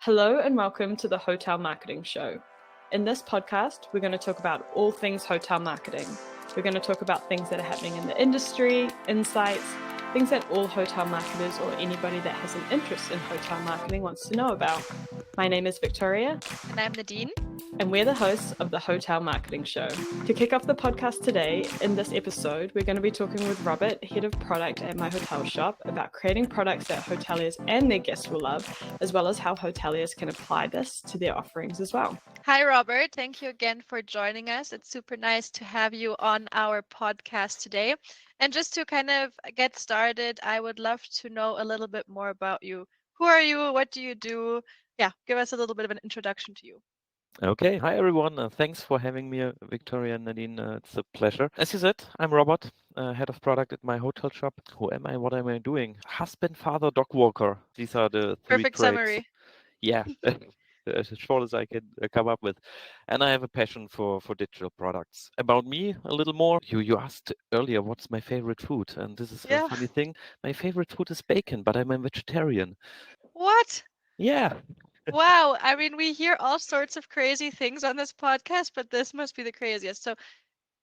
Hello and welcome to the Hotel Marketing Show. In this podcast, we're going to talk about all things hotel marketing. We're going to talk about things that are happening in the industry, insights, things that all hotel marketers or anybody that has an interest in hotel marketing wants to know about. My name is Victoria. And I'm Nadine. And we're the hosts of the Hotel Marketing Show. To kick off the podcast today, in this episode, we're going to be talking with Robert, Head of Product at myhotelshop, about creating products that hoteliers and their guests will love, as well as how hoteliers can apply this to their offerings as well. Hi, Robert. Thank you again for joining us. It's super nice to have you on our podcast today. And just to kind of get started, I would love to know a little bit more about you. Who are you? What do you do? Yeah, give us a little bit of an introduction to you. Okay, hi everyone. Thanks for having me, Victoria and Nadine. It's a pleasure. As you said, I'm Robert, head of product at myhotelshop. Who am I? What am I doing? Husband, father, dog walker. These are the three Perfect traits. summary. Yeah, as short as I can come up with. And I have a passion for digital products. About me, a little more. You asked earlier, what's my favorite food? And this is a funny thing. My favorite food is bacon, but I'm a vegetarian. What? Yeah. Wow. I mean, we hear all sorts of crazy things on this podcast, but this must be the craziest. So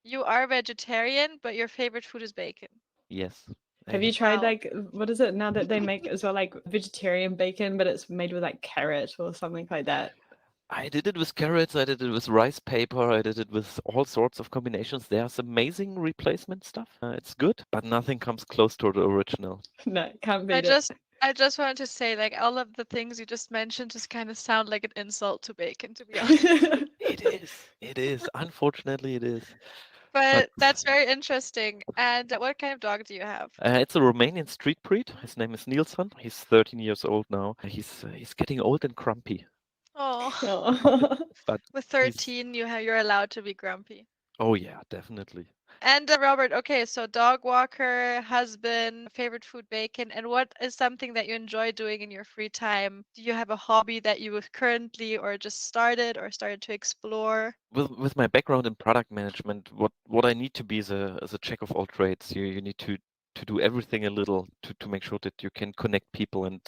you are vegetarian, but your favorite food is bacon. Yes. Have you tried what is it now that they make as well, like vegetarian bacon, but it's made with like carrot or something like that? I did it with carrots, I did it with rice paper, I did it with all sorts of combinations. There's amazing replacement stuff. It's good, but nothing comes close to the original. No, can't beat it. I just wanted to say, like, all of the things you just mentioned just kind of sound like an insult to bacon, to be honest. It is. Unfortunately, it is. But that's very interesting. And what kind of dog do you have? It's a Romanian street breed. His name is Nilsson. He's 13 years old now. He's getting old and grumpy. Oh. But with 13, you're allowed to be grumpy. Oh yeah, definitely. And Robert, okay, so dog walker, husband, favorite food bacon, and what is something that you enjoy doing in your free time? Do you have a hobby that you currently or just started to explore? With my background in product management, what I need to be is a jack of all trades. You need to do everything a little to make sure that you can connect people, and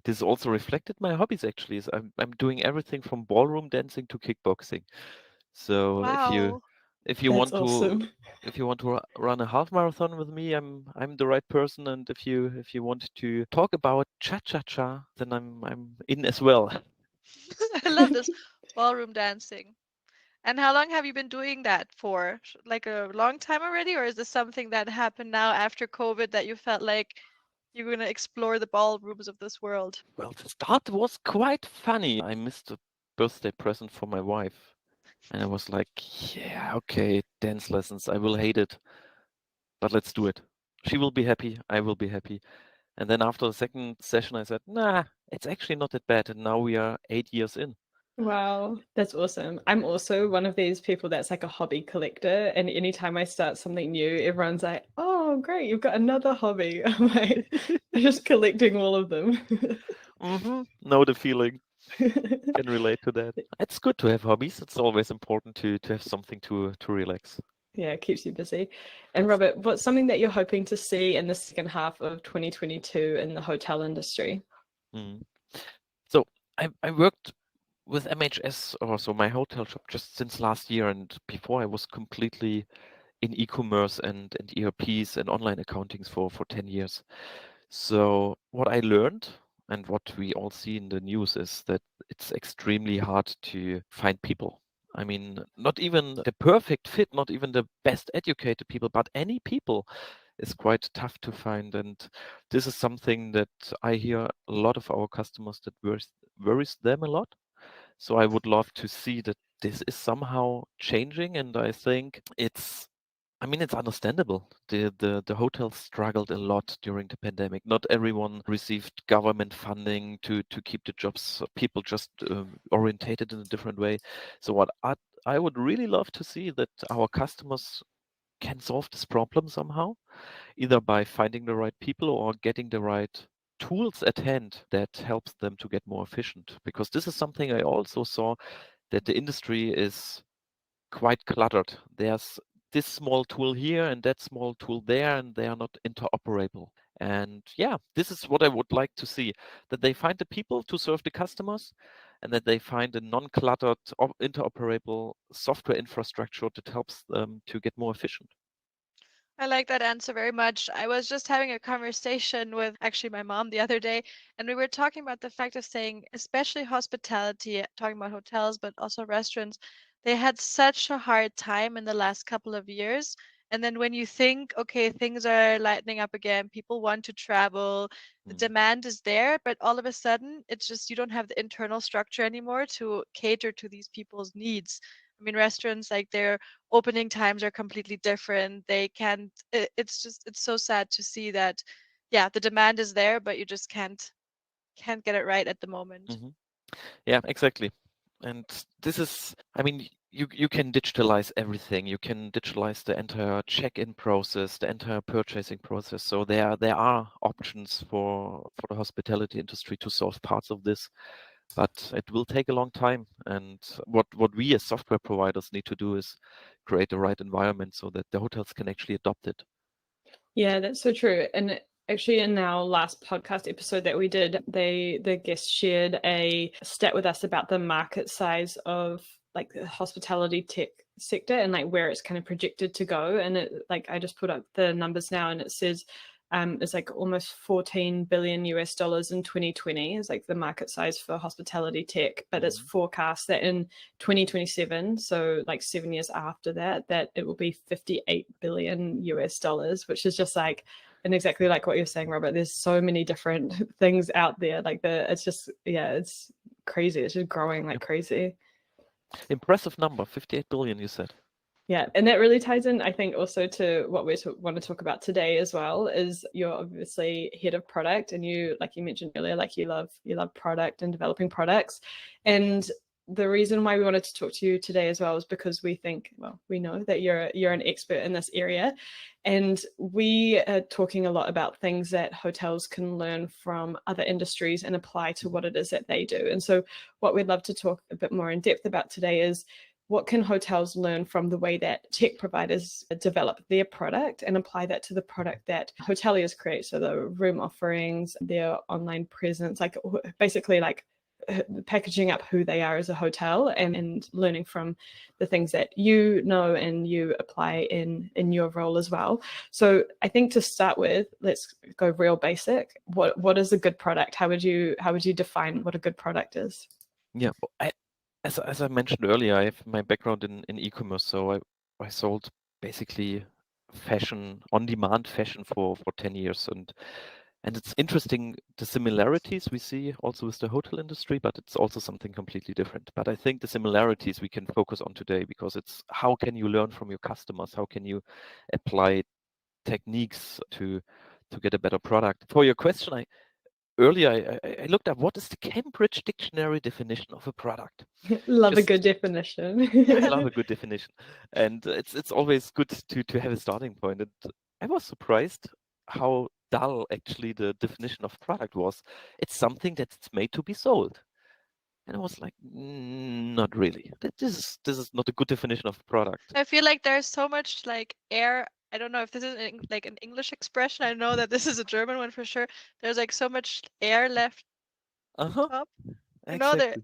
this is also reflected in my hobbies actually. Is I'm doing everything from ballroom dancing to kickboxing. So Wow. if you That's want to awesome. if you want to run a half marathon with me, I'm the right person. And if you want to talk about cha-cha-cha, then I'm in as well. I love this ballroom dancing. And how long have you been doing that for? Like a long time already, or is this something that happened now after COVID that you felt like you're gonna explore the ballrooms of this world? Well, the start was quite funny. I missed a birthday present for my wife. And I was like, yeah, okay, dance lessons. I will hate it, but let's do it. She will be happy. I will be happy. And then after the second session, I said, nah, it's actually not that bad. And now we are 8 years in. Wow, that's awesome. I'm also one of these people that's like a hobby collector. And anytime I start something new, everyone's like, oh, great, you've got another hobby. I'm like, just collecting all of them. Know the feeling. Can relate to that. It's good to have hobbies. It's always important to have something to relax. Yeah, it keeps you busy. And Robert, what's something that you're hoping to see in the second half of 2022 in the hotel industry? So I worked with MHS, or so my hotel shop, just since last year, and before I was completely in e-commerce and ERPs and online accountings for 10 years. So what I learned and what we all see in the news is that it's extremely hard to find people. I mean, not even the perfect fit, not even the best educated people, but any people is quite tough to find. And this is something that I hear a lot of our customers that worries them a lot. So I would love to see that this is somehow changing. And I think it's understandable. The hotels struggled a lot during the pandemic. Not everyone received government funding to keep the jobs. People just orientated in a different way. So what I would really love to see that our customers can solve this problem somehow, either by finding the right people or getting the right tools at hand that helps them to get more efficient. Because this is something I also saw, that the industry is quite cluttered. There's this small tool here and that small tool there, and they are not interoperable. And yeah, this is what I would like to see, that they find the people to serve the customers, and that they find a non-cluttered, interoperable software infrastructure that helps them to get more efficient. I like that answer very much. I was just having a conversation with actually my mom the other day, and we were talking about the fact of saying, especially hospitality, talking about hotels, but also restaurants, they had such a hard time in the last couple of years. And then when you think, okay, things are lightening up again, people want to travel, the demand is there, but all of a sudden, it's just you don't have the internal structure anymore to cater to these people's needs. I mean, restaurants, like their opening times are completely different. They can't, it's just, it's so sad to see that, yeah, the demand is there, but you just can't get it right at the moment. Yeah, exactly. And this is, I mean, you can digitalize everything. You can digitalize the entire check-in process, the entire purchasing process. So there are options for the hospitality industry to solve parts of this, but it will take a long time. And what we as software providers need to do is create the right environment so that the hotels can actually adopt it. Yeah, that's so true. And actually, in our last podcast episode that we did, the guest shared a stat with us about the market size of like the hospitality tech sector and like where it's kind of projected to go. And it, like, I just put up the numbers now, and it says it's like almost 14 billion US dollars in 2020 is like the market size for hospitality tech, but it's forecast that in 2027, so like 7 years after that, that it will be 58 billion US dollars, which is just like, and exactly like what you're saying, Robert, there's so many different things out there. Like it's just, yeah, it's crazy. It's just growing like crazy. Impressive number, 58 billion, you said. Yeah, and that really ties in, I think, also to what we want to talk about today as well. Is you're obviously head of product, and you, like you mentioned earlier, like you love product and developing products. And the reason why we wanted to talk to you today as well is because we think, well, we know that you're an expert in this area, and we are talking a lot about things that hotels can learn from other industries and apply to what it is that they do. And so, what we'd love to talk a bit more in depth about today is, what can hotels learn from the way that tech providers develop their product and apply that to the product that hoteliers create? So the room offerings, their online presence, like basically like packaging up who they are as a hotel, and learning from the things that you know and you apply in your role as well. So I think to start with, let's go real basic. What is a good product? How would you define what a good product is? Yeah, as I mentioned earlier, I have my background in e-commerce, so I sold basically fashion, on-demand fashion for 10 years, and it's interesting the similarities we see also with the hotel industry, but it's also something completely different. But I think the similarities we can focus on today, because it's how can you learn from your customers? How can you apply techniques to get a better product? For your question, earlier I looked up what is the Cambridge Dictionary definition of a product. Love a good definition. I love a good definition, and it's always good to have a starting point. And I was surprised how dull actually the definition of product was. It's something that's made to be sold, and I was like, not really. This is not a good definition of product. I feel like there's so much like air. I don't know if this is like an English expression. I know that this is a German one for sure. There's like so much air left top. You know that. Exactly.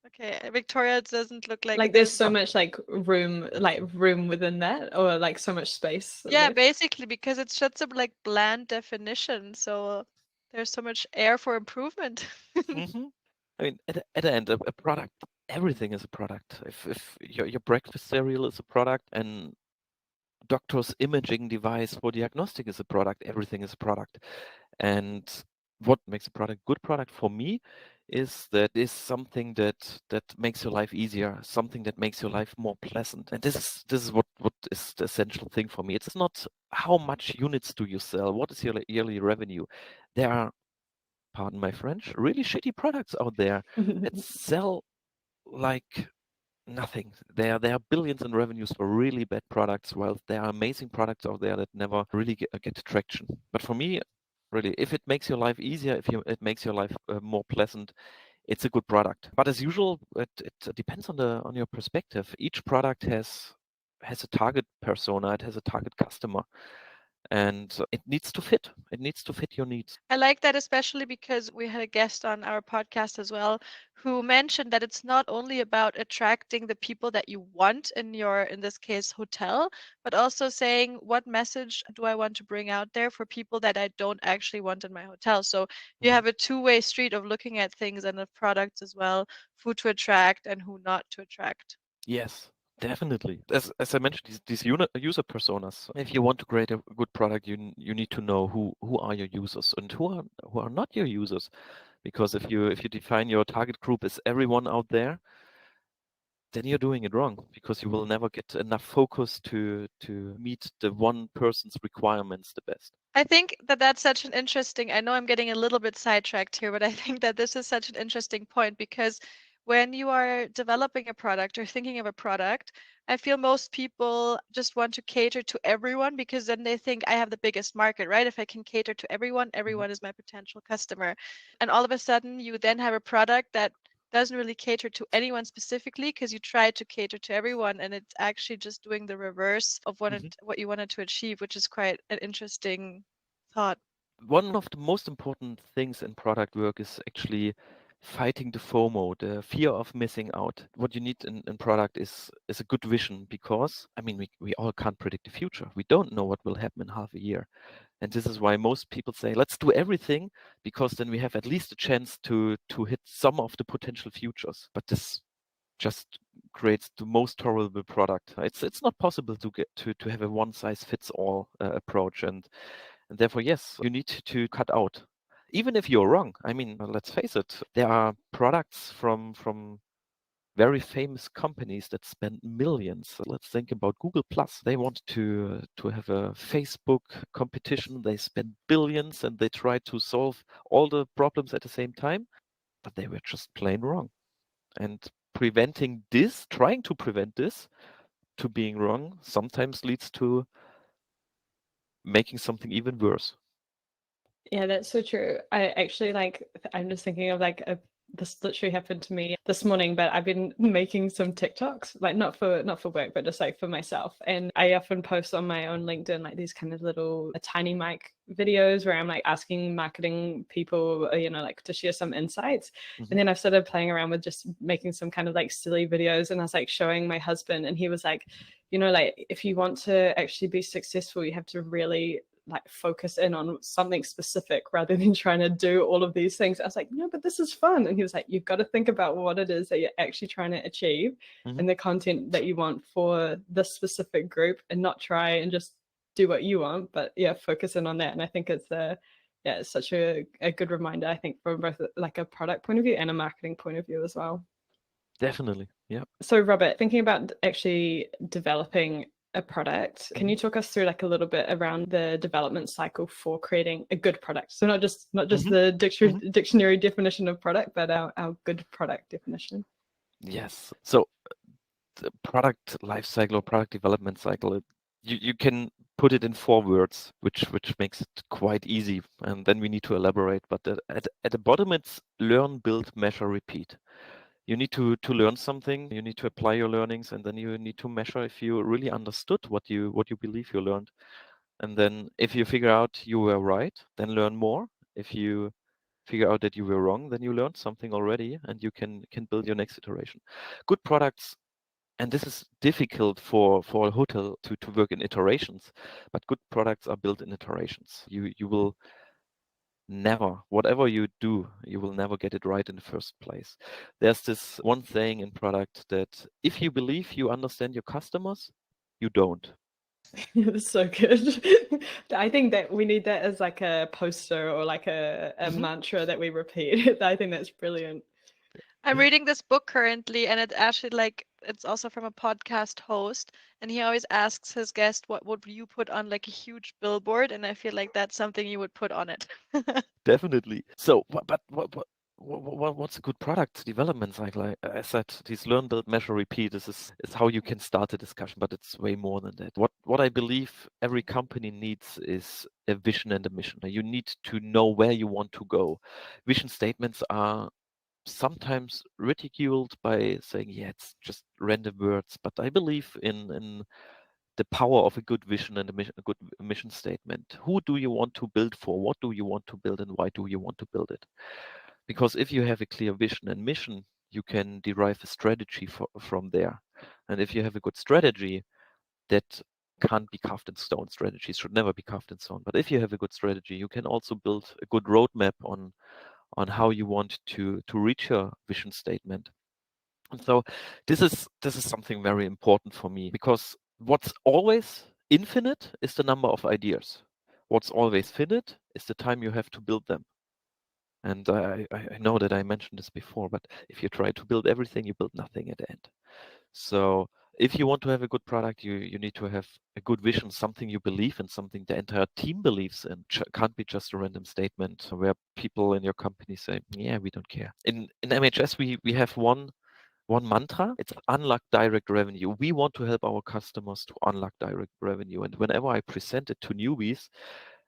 Okay, Victoria doesn't look like Like there's so much like room within that, or like so much space yeah, left. basically because it's such a like bland definition. So there's so much air for improvement. I mean, at the end, a product, everything is a product. If your breakfast cereal is a product, and doctor's imaging device for diagnostic is a product, everything is a product. And what makes a product good product for me is that is something that makes your life easier, something that makes your life more pleasant. And this is what is the essential thing for me. It's not how much units do you sell, what is your yearly revenue. There are, pardon my French, really shitty products out there that sell like nothing. There are billions in revenues for really bad products, while there are amazing products out there that never really get traction. But for me, really, if it makes your life easier, it makes your life more pleasant, it's a good product. But as usual, it depends on your perspective. Each product has a target persona, it has a target customer. and it needs to fit. It needs to fit your needs. I like that, especially because we had a guest on our podcast as well who mentioned that it's not only about attracting the people that you want in your, in this case, hotel, but also saying what message do I want to bring out there for people that I don't actually want in my hotel. So you have a two-way street of looking at things and of products as well, who to attract and who not to attract. Yes, definitely. As I mentioned, these user personas. If you want to create a good product, you need to know who are your users and who are not your users. Because if you define your target group as everyone out there, then you're doing it wrong, because you will never get enough focus to meet the one person's requirements the best. I think that that's such an interesting, I know I'm getting a little bit sidetracked here, but I think that this is such an interesting point because when you are developing a product or thinking of a product, I feel most people just want to cater to everyone because then they think I have the biggest market, right? If I can cater to everyone, everyone is my potential customer. And all of a sudden, you then have a product that doesn't really cater to anyone specifically because you try to cater to everyone and it's actually just doing the reverse of what you wanted to achieve, which is quite an interesting thought. One of the most important things in product work is actually fighting the FOMO, the fear of missing out. What you need in product is a good vision, because I mean we all can't predict the future. We don't know what will happen in half a year. And this is why most people say, let's do everything, because then we have at least a chance to hit some of the potential futures. But this just creates the most horrible product. It's not possible to get to have a one size fits all approach, and therefore, yes, you need to cut out. Even if you're wrong, I mean, let's face it, there are products from very famous companies that spend millions. Let's think about Google Plus. They want to have a Facebook competition. They spend billions and they try to solve all the problems at the same time, but they were just plain wrong. And trying to prevent this to being wrong, sometimes leads to making something even worse. Yeah, that's so true. I actually I'm just thinking of this literally happened to me this morning, but I've been making some TikToks, like not for work, but just like for myself. And I often post on my own LinkedIn like these kind of little tiny mic videos where I'm like asking marketing people, like to share some insights. And then I've started playing around with just making some kind of like silly videos, and I was like showing my husband, and he was like, like if you want to actually be successful, you have to really like focus in on something specific rather than trying to do all of these things. I was like, no, but this is fun. And he was like, you've got to think about what it is that you're actually trying to achieve and the content that you want for this specific group, and not try and just do what you want, but yeah, focus in on that. And I think it's such a good reminder, I think, from both like a product point of view and a marketing point of view as well. Definitely. Yeah. So Robert, thinking about actually developing a product, can you talk us through like a little bit around the development cycle for creating a good product? So not just the dictionary definition of product, but our good product definition. Yes. So the product life cycle or product development cycle, you can put it in 4 words, which makes it quite easy, and then we need to elaborate. But at the bottom, it's learn, build, measure, repeat. You need to learn something, you need to apply your learnings, and then you need to measure if you really understood what you believe you learned. And then if you figure out you were right, then learn more. If you figure out that you were wrong, then you learned something already, and you can build your next iteration. Good products, and this is difficult for a hotel to work in iterations, but good products are built in iterations. You will never, whatever you do, you will never get it right in the first place. There's this one saying in product that if you believe you understand your customers, you don't. It's so good. I think that we need that as like a poster or like a mantra that we repeat. I think that's brilliant. I'm reading this book currently, and it's actually like it's also from a podcast host, and he always asks his guest, "What would you put on like a huge billboard?" And I feel like that's something you would put on it. Definitely. So, what's a good product development cycle? Like I said, these learn, build, measure, repeat. This is how you can start a discussion, but it's way more than that. What I believe every company needs is a vision and a mission. You need to know where you want to go. Vision statements are sometimes ridiculed by saying, yeah, it's just random words, but I believe in the power of a good vision and a good mission statement. Who do you want to build for? What do you want to build, and why do you want to build it? Because if you have a clear vision and mission, you can derive a strategy from there. And if you have a good strategy, that can't be carved in stone. Strategies should never be carved in stone. But if you have a good strategy, you can also build a good roadmap on how you want to reach your vision statement. And so this is something very important for me, because what's always infinite is the number of ideas. What's always finite is the time you have to build them. And I know that I mentioned this before, but if you try to build everything, you build nothing at the end. So if you want to have a good product, you need to have a good vision, something you believe in, something the entire team believes in. Can't be just a random statement where people in your company say, yeah, we don't care. In MHS, we have one mantra. It's unlock direct revenue. We want to help our customers to unlock direct revenue. And whenever I present it to newbies,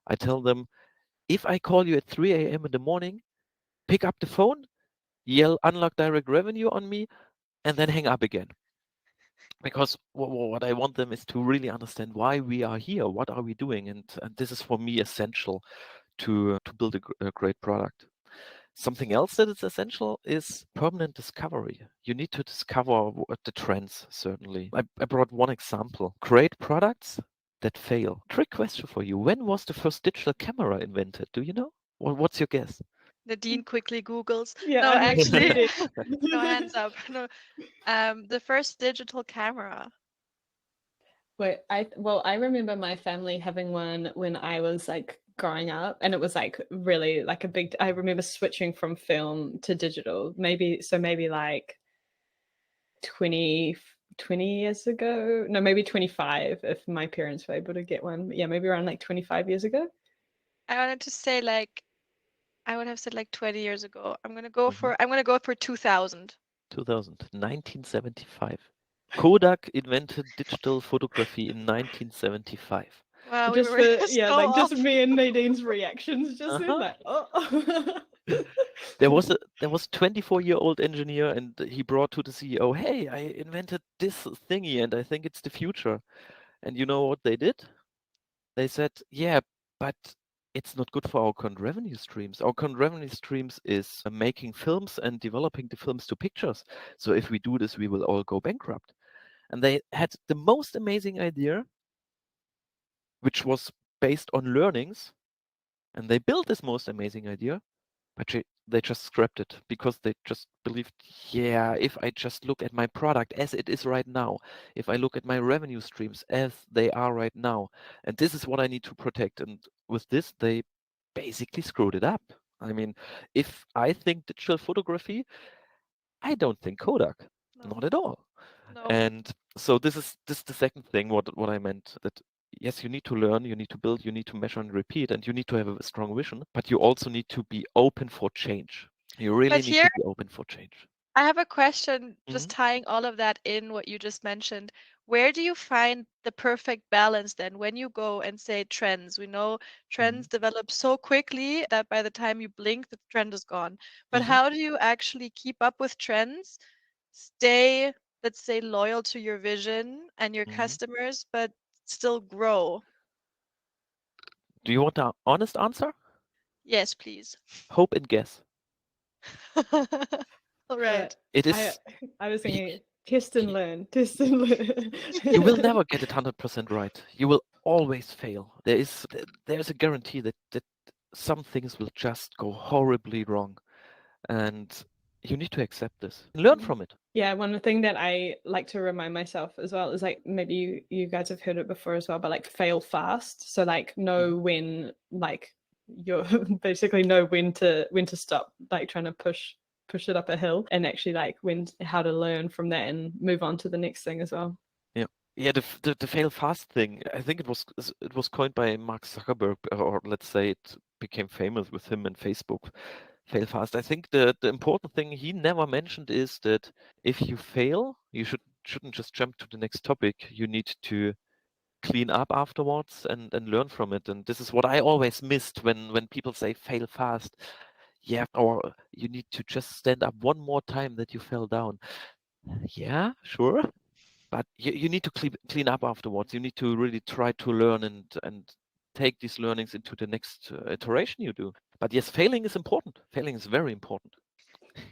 I tell them, if I call you at 3 a.m. in the morning, pick up the phone, yell unlock direct revenue on me, and then hang up again. Because what I want them is to really understand why we are here, what are we doing, and this is for me essential to build a great product. Something else that is essential is permanent discovery. You need to discover the trends, certainly. I brought one example. Great products that fail. Trick question for you. When was the first digital camera invented? Do you know? What's your guess? Nadine quickly Googles. Yeah, No, I know she actually, did. no hands up. No, the first digital camera. Wait, I remember my family having one when I was like growing up, and it was like really like a big. I remember switching from film to digital, maybe like 20 years ago. No, maybe 25 if my parents were able to get one. Yeah, maybe around like 25 years ago. I wanted to say like I would have said like 20 years ago. I'm gonna go for 2000. 1975. Kodak invented digital photography in 1975. Wow, we Just were for so just off. me and Nadine's reactions just then, Uh-huh. like, oh. There was 24-year-old engineer, and he brought to the CEO, hey, I invented this thingy and I think it's the future. And you know what they did? They said, yeah, but it's not good for our current revenue streams. Our current revenue streams is making films and developing the films to pictures. So if we do this, we will all go bankrupt. And they had the most amazing idea, which was based on learnings. And they built this most amazing idea, but they just scrapped it because they just believed, yeah, if I just look at my product as it is right now, if I look at my revenue streams as they are right now, and this is what I need to protect. And with this, they basically screwed it up. I mean, if I think digital photography, I don't think Kodak, No, not at all. no. And so this is the second thing what I meant, that yes, you need to learn, you need to build, you need to measure and repeat, and you need to have a strong vision, but you also need to be open for change. You really But need here to be open for change. I have a question, just Mhm. tying all of that in what you just mentioned. Where do you find the perfect balance then when you go and say trends? We know trends Mhm. develop so quickly that by the time you blink, the trend is gone. But Mhm. how do you actually keep up with trends, stay, let's say, loyal to your vision and your Mhm. customers, but still grow? Do you want an honest answer? Yes, please. Hope and guess. All Uh, right. It I is. I was y- thinking test and y- learn, test and learn. You will never get it 100% right. You will always fail. There's a guarantee that some things will just go horribly wrong, and you need to accept this. Learn from it. Yeah, one thing that I like to remind myself as well is like, maybe you guys have heard it before as well, but like fail fast. So like know Mhm. when, like, you're basically know when to stop like trying to push it up a hill, and actually like how to learn from that and move on to the next thing as well. Yeah. Yeah, the fail fast thing, I think it was coined by Mark Zuckerberg, or let's say it became famous with him and Facebook. Fail fast. I think the important thing he never mentioned is that if you fail, you shouldn't just jump to the next topic. You need to clean up afterwards and learn from it. And this is what I always missed when people say fail fast. Yeah, or you need to just stand up one more time that you fell down. Yeah, sure. but you need to clean up afterwards. You need to really try to learn and take these learnings into the next iteration you do. But yes, failing is important. Failing is very important.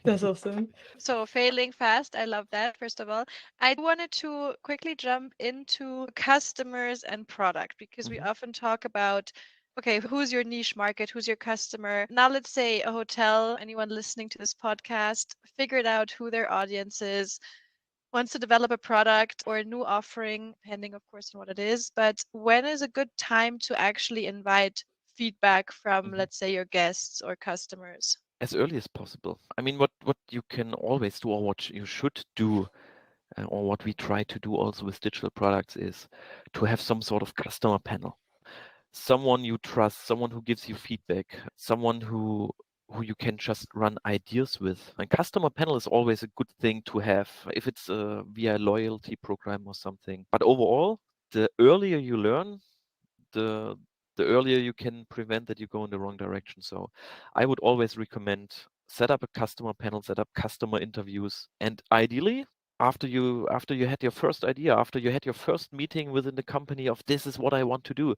That's awesome. So failing fast, I love that, first of all. I wanted to quickly jump into customers and product because we Mhm. often talk about, okay, who's your niche market? Who's your customer? Now, let's say a hotel, anyone listening to this podcast, figured out who their audience is, wants to develop a product or a new offering, depending, of course, on what it is. But when is a good time to actually invite feedback from, Mhm. let's say, your guests or customers? As early as possible. I mean, what you can always do, or what you should do, or what we try to do also with digital products, is to have some sort of customer panel. Someone you trust, someone who gives you feedback, someone who you can just run ideas with. A customer panel is always a good thing to have if it's via a loyalty program or something. But overall, the earlier you learn, the earlier you can prevent that you go in the wrong direction. So I would always recommend set up a customer panel, set up customer interviews, and ideally after you had your first idea, after you had your first meeting within the company of this is what I want to do,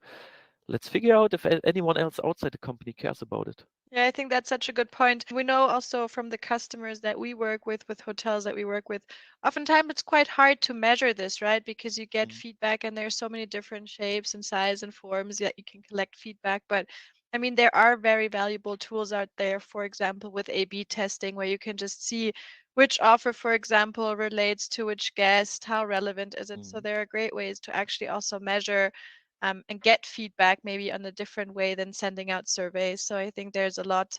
let's figure out if anyone else outside the company cares about it. Yeah, I think that's such a good point. We know also from the customers that we work with hotels that we work with, oftentimes it's quite hard to measure this, right? Because you get Mm. feedback and there's so many different shapes and size and forms that you can collect feedback. But I mean, there are very valuable tools out there, for example, with A/B testing, where you can just see which offer, for example, relates to which guest, how relevant is it. So Mm. there are great ways to actually also measure and get feedback maybe on a different way than sending out surveys. So I think there's a lot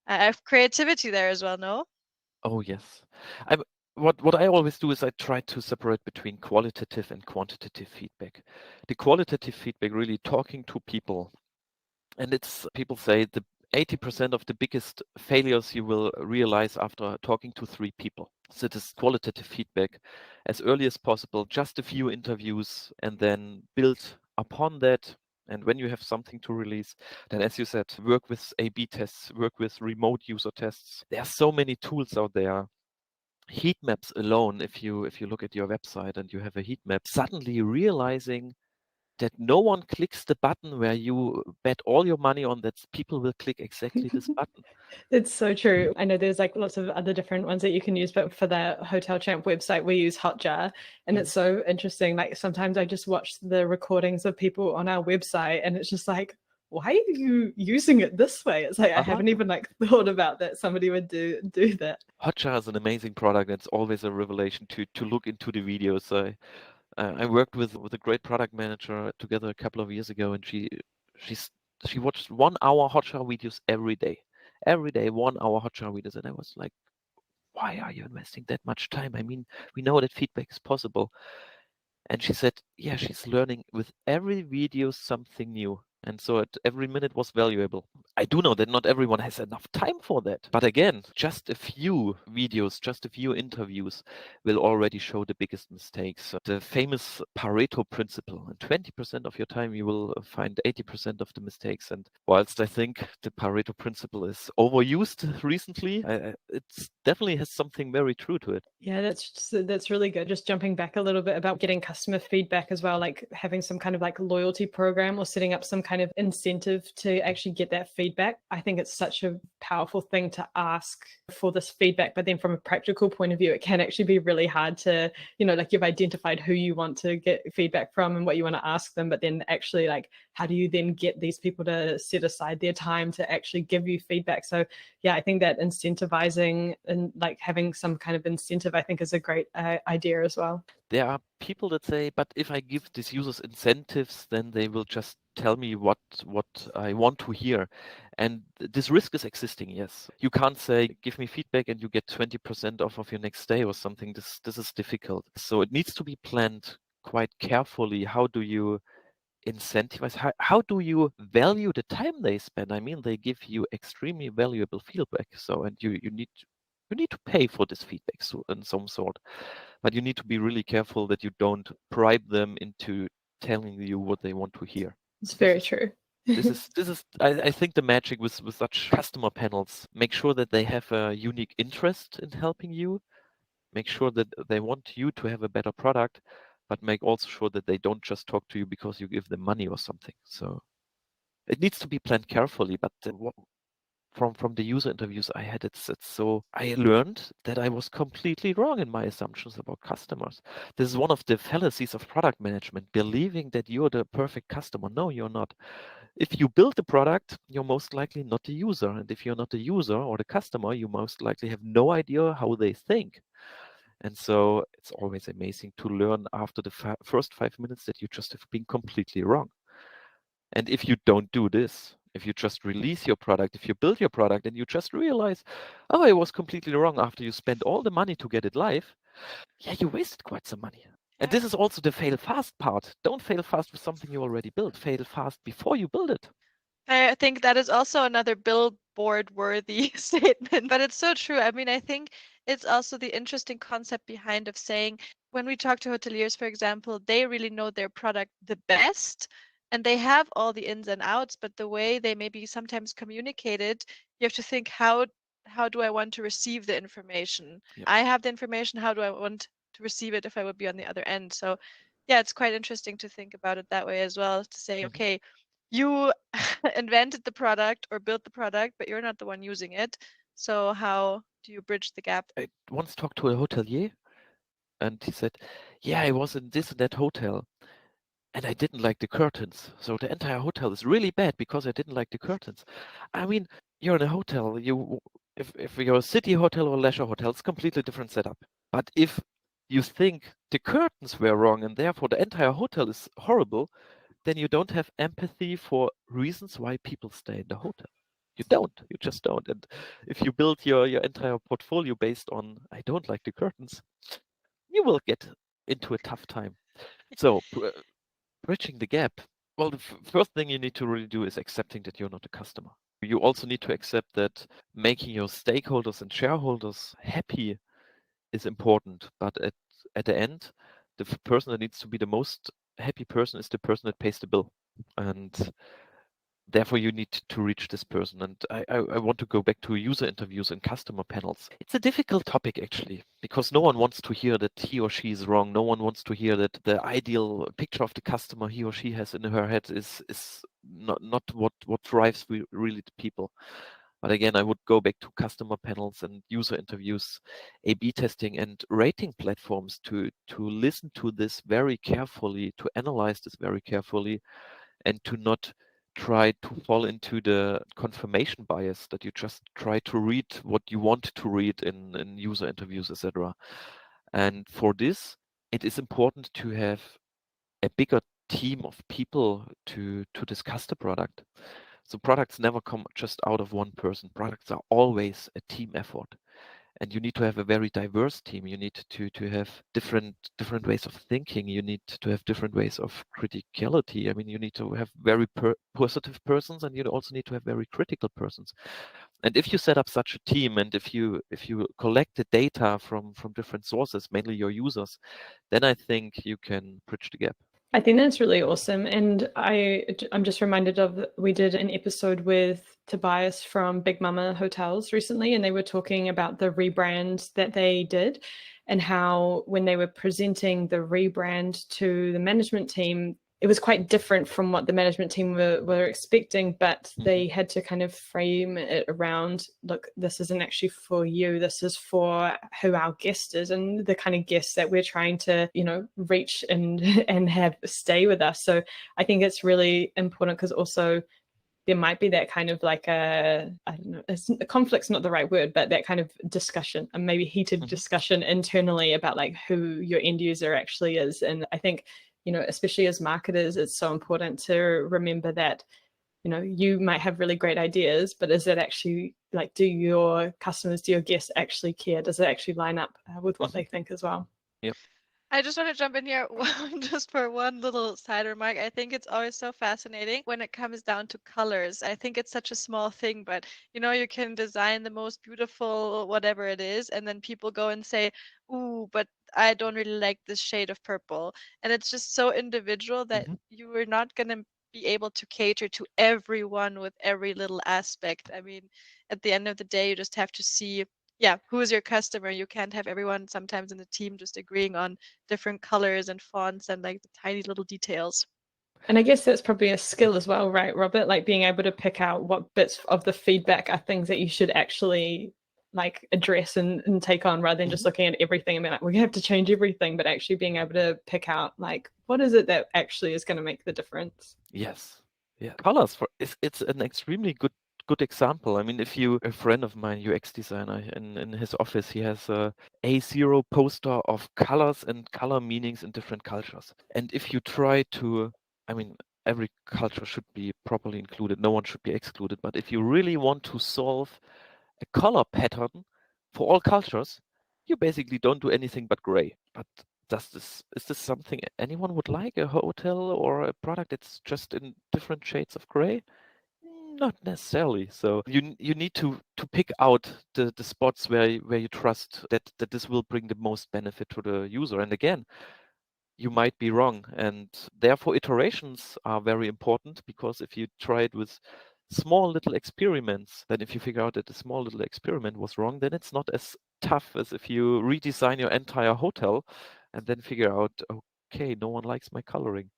of creativity there as well, no? Oh yes. I what I always do is I try to separate between qualitative and quantitative feedback. The qualitative feedback really talking to people, and it's people say the 80% of the biggest failures you will realize after talking to 3 people. So it is qualitative feedback as early as possible, just a few interviews, and then build upon that. And when you have something to release, then as you said, work with A/B tests, work with remote user tests. There are so many tools out there. Heat maps alone, if you look at your website and you have a heat map, suddenly realizing that no one clicks the button where you bet all your money on that people will click exactly this button. It's so true. I know there's like lots of other different ones that you can use, but for the Hotel Champ website, we use Hotjar. And it's so interesting. Like sometimes I just watch the recordings of people on our website and it's just like, why are you using it this way? It's like I haven't even like thought about that somebody would do that. Hotjar is an amazing product. It's always a revelation to look into the videos. I worked with a great product manager together a couple of years ago, and she watched 1 hour Hotjar videos every day. Every day, 1 hour Hotjar videos. And I was like, why are you investing that much time? I mean, we know that feedback is possible. And she said, yeah, she's learning with every video something new. And so every minute was valuable. I do know that not everyone has enough time for that. But again, just a few videos, just a few interviews will already show the biggest mistakes. The famous Pareto principle, in 20% of your time, you will find 80% of the mistakes. And whilst I think the Pareto principle is overused recently, it definitely has something very true to it. Yeah, that's really good. Just jumping back a little bit about getting customer feedback as well, like having some kind of like loyalty program or setting up some kind of incentive to actually get that feedback. I think it's such a powerful thing to ask for this feedback, but then from a practical point of view, it can actually be really hard to, like you've identified who you want to get feedback from and what you want to ask them, but then actually like how do you then get these people to set aside their time to actually give you feedback? So yeah, I think that incentivizing and like having some kind of incentive, I think is a great idea as well. There are people that say, but if I give these users incentives, then they will just tell me what I want to hear. And this risk is existing, yes. You can't say, give me feedback and you get 20% off of your next stay or something. This is difficult. So it needs to be planned quite carefully. How do you incentivize? How do you value the time they spend? I mean, they give you extremely valuable feedback. So, and you need to pay for this feedback in some sort. But you need to be really careful that you don't bribe them into telling you what they want to hear. It's very true. This is I think the magic with such customer panels. Make sure that they have a unique interest in helping you, Make sure that they want you to have a better product, but make also sure that they don't just talk to you because you give them money or something. So it needs to be planned carefully, but from the user interviews I had, it's so I learned that I was completely wrong in my assumptions about customers. This is one of the fallacies of product management, believing that you're the perfect customer. No, you're not. If you build the product, you're most likely not a user. And if you're not a user or the customer, you most likely have no idea how they think. And so it's always amazing to learn after the first 5 minutes that you just have been completely wrong. And if you don't do this, if you just release your product, if you build your product and you just realize, oh, I was completely wrong after you spent all the money to get it live, yeah, you wasted quite some money. And this is also the fail fast part. Don't fail fast with something you already built. Fail fast before you build it. I think that is also another billboard worthy statement, but it's so true. I mean, I think it's also the interesting concept behind of saying when we talk to hoteliers, for example, they really know their product the best and they have all the ins and outs, but the way they maybe sometimes communicate it, you have to think how do I want to receive the information? Yep. I have the information, how do I want to receive it if I would be on the other end? So yeah, it's quite interesting to think about it that way as well, to say, okay, you invented the product or built the product, but you're not the one using it. So how do you bridge the gap? I once talked to a hotelier and he said, yeah, I was in this and that hotel and I didn't like the curtains. So the entire hotel is really bad because I didn't like the curtains. I mean, you're in a hotel, if you're a city hotel or leisure hotel, it's a completely different setup. But if you think the curtains were wrong and therefore the entire hotel is horrible, then you don't have empathy for reasons why people stay in the hotel. You just don't. And if you build your entire portfolio based on, I don't like the curtains, you will get into a tough time. So bridging the gap. Well, the first thing you need to really do is accepting that you're not a customer. You also need to accept that making your stakeholders and shareholders happy is important. But at the end, the person that needs to be the most happy person is the person that pays the bill. And therefore you need to reach this person. And I want to go back to user interviews and customer panels. It's a difficult topic actually, because no one wants to hear that he or she is wrong. No one wants to hear that the ideal picture of the customer he or she has in her head is not what drives really the people. But again, I would go back to customer panels and user interviews, A/B testing and rating platforms to listen to this very carefully, to analyze this very carefully, and to not try to fall into the confirmation bias that you just try to read what you want to read in user interviews, etc. And for this, it is important to have a bigger team of people to discuss the product. So products never come just out of one person. Products are always a team effort. And you need to have a very diverse team. You need to have different ways of thinking. You need to have different ways of criticality. I mean, you need to have very positive persons, and you also need to have very critical persons. And if you set up such a team, and if you collect the data from different sources, mainly your users, then I think you can bridge the gap. I think that's really awesome. And I'm just reminded of, we did an episode with Tobias from Big Mama Hotels recently, and they were talking about the rebrand that they did and how when they were presenting the rebrand to the management team, it was quite different from what the management team were expecting, but they had to kind of frame it around, look, this isn't actually for you, this is for who our guest is and the kind of guests that we're trying to, reach and have stay with us. So I think it's really important, because also there might be that kind of like I don't know, a conflict's not the right word, but that kind of discussion, and maybe heated discussion internally about like who your end user actually is. And I think, especially as marketers, it's so important to remember that, you might have really great ideas, but is it actually like, do your customers, do your guests actually care? Does it actually line up with what they think as well? Yep. I just want to jump in here just for one little side remark. I think it's always so fascinating when it comes down to colors. I think it's such a small thing, but you can design the most beautiful whatever it is, and then people go and say, "Ooh, but I don't really like this shade of purple." And it's just so individual that you are not going to be able to cater to everyone with every little aspect. I mean, at the end of the day, you just have to see who is your customer? You can't have everyone sometimes in the team just agreeing on different colors and fonts and like the tiny little details. And I guess that's probably a skill as well, right, Robert? Like being able to pick out what bits of the feedback are things that you should actually like address and take on, rather than just looking at everything and being like, we have to change everything, but actually being able to pick out like what is it that actually is going to make the difference. Yes. Yeah. Colors it's an extremely good example. I mean, if a friend of mine, UX designer, in his office, he has a A0 poster of colors and color meanings in different cultures. And if you try to, I mean, every culture should be properly included. No one should be excluded. But if you really want to solve a color pattern for all cultures, you basically don't do anything but gray. But is this something anyone would like? A hotel or a product that's just in different shades of gray? Not necessarily. So you need to pick out the spots where you trust that this will bring the most benefit to the user. And again, you might be wrong, and therefore iterations are very important, because if you try it with small little experiments, then if you figure out that the small little experiment was wrong, then it's not as tough as if you redesign your entire hotel and then figure out, okay, no one likes my coloring.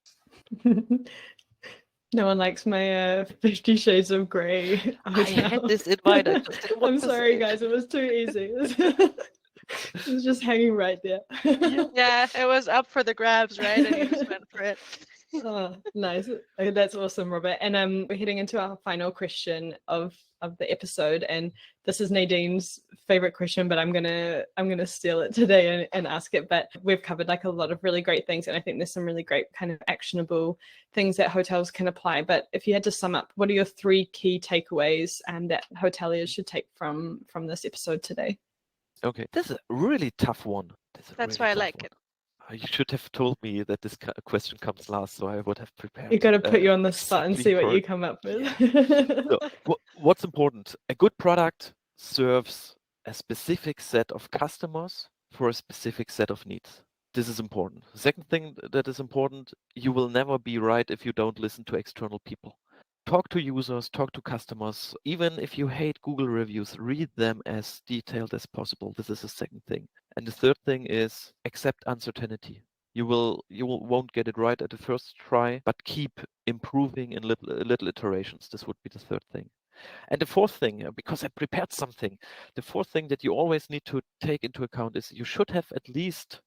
No one likes my 50 Shades of Grey. I had this invite. I just didn't want I'm to sorry, say. guys. It was too easy. It was just hanging right there. Yeah, it was up for the grabs, right? And you just went for it. Oh, nice. Okay, that's awesome, Robert. And we're heading into our final question of the episode, and this is Nadine's favorite question, but I'm gonna steal it today and ask it. But we've covered like a lot of really great things, and I think there's some really great kind of actionable things that hotels can apply. But if you had to sum up, what are your 3 key takeaways that hoteliers should take from this episode today? Okay, this is a really tough one. That's why I like it. You should have told me that this question comes last, so I would have prepared. You got to put you on the spot and see what you come up with. So, what's important? A good product serves a specific set of customers for a specific set of needs. This is important. The second thing that is important, you will never be right if you don't listen to external people. Talk to users, talk to customers. Even if you hate Google reviews, read them as detailed as possible. This is the second thing. And the third thing is accept uncertainty. You won't get it right at the first try, but keep improving in little iterations. This would be the third thing. And the fourth thing, because I prepared something, the fourth thing that you always need to take into account is you should have at least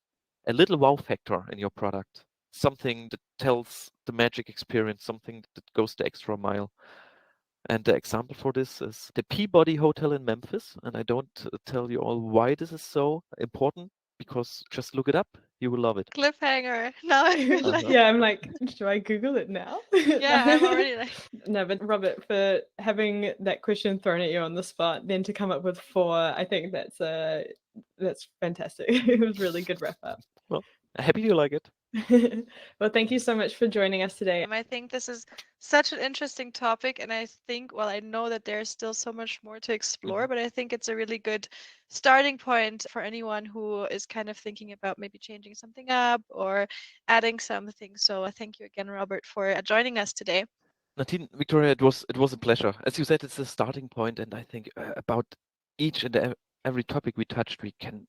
a little wow factor in your product. Something that tells the magic experience, something that goes the extra mile. And the example for this is the Peabody Hotel in Memphis. And I don't tell you all why this is so important, because just look it up. You will love it. Cliffhanger. Now I really Yeah, I'm like, do I Google it now? Yeah, I'm already like. No, but Robert, for having that question thrown at you on the spot, then to come up with 4, I think that's fantastic. It was really good wrap up. Well, happy you like it. Well, thank you so much for joining us today. I think this is such an interesting topic, and I think, well, I know that there's still so much more to explore, but I think it's a really good starting point for anyone who is kind of thinking about maybe changing something up or adding something. So thank you again, Robert, for joining us today. Nadine, Victoria, it was a pleasure. As you said, it's a starting point, and I think about each and every topic we touched, we can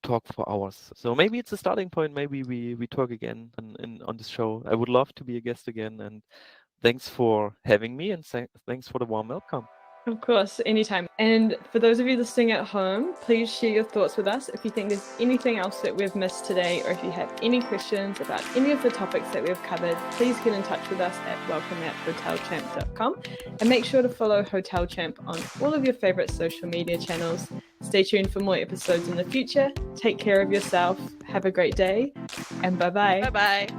talk for hours. So maybe it's a starting point. Maybe we talk again on this show. I would love to be a guest again, and thanks for having me, and thanks for the warm welcome. Of course, anytime. And for those of you listening at home, please share your thoughts with us. If you think there's anything else that we've missed today, or if you have any questions about any of the topics that we've covered, please get in touch with us at welcome@hotelchamp.com, and make sure to follow Hotel Champ on all of your favorite social media channels. Stay tuned for more episodes in the future. Take care of yourself. Have a great day, and bye-bye. Bye-bye.